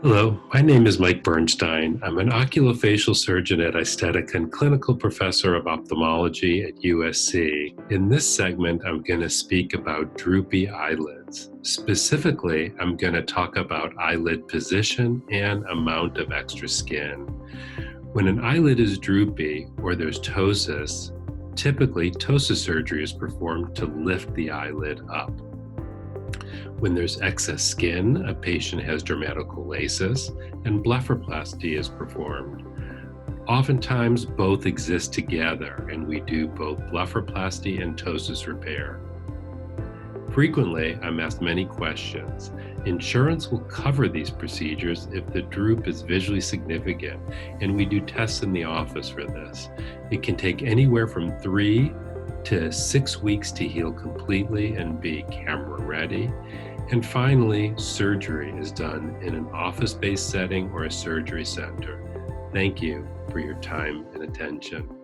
Hello, my name is Mike Burnstine. I'm an oculofacial surgeon at Eyesthetica and clinical professor of ophthalmology at USC. In this segment, I'm going to speak about droopy eyelids. Specifically, I'm going to talk about eyelid position and amount of extra skin. When an eyelid is droopy or there's ptosis, typically ptosis surgery is performed to lift the eyelid up. When there's excess skin, a patient has dermatocholasis and blepharoplasty is performed. Oftentimes, both exist together, and we do both blepharoplasty and ptosis repair. Frequently, I'm asked many questions. Insurance will cover these procedures if the droop is visually significant, and we do tests in the office for this. It can take anywhere from 3 to 6 weeks to heal completely and be camera ready. And finally, surgery is done in an office-based setting or a surgery center. Thank you for your time and attention.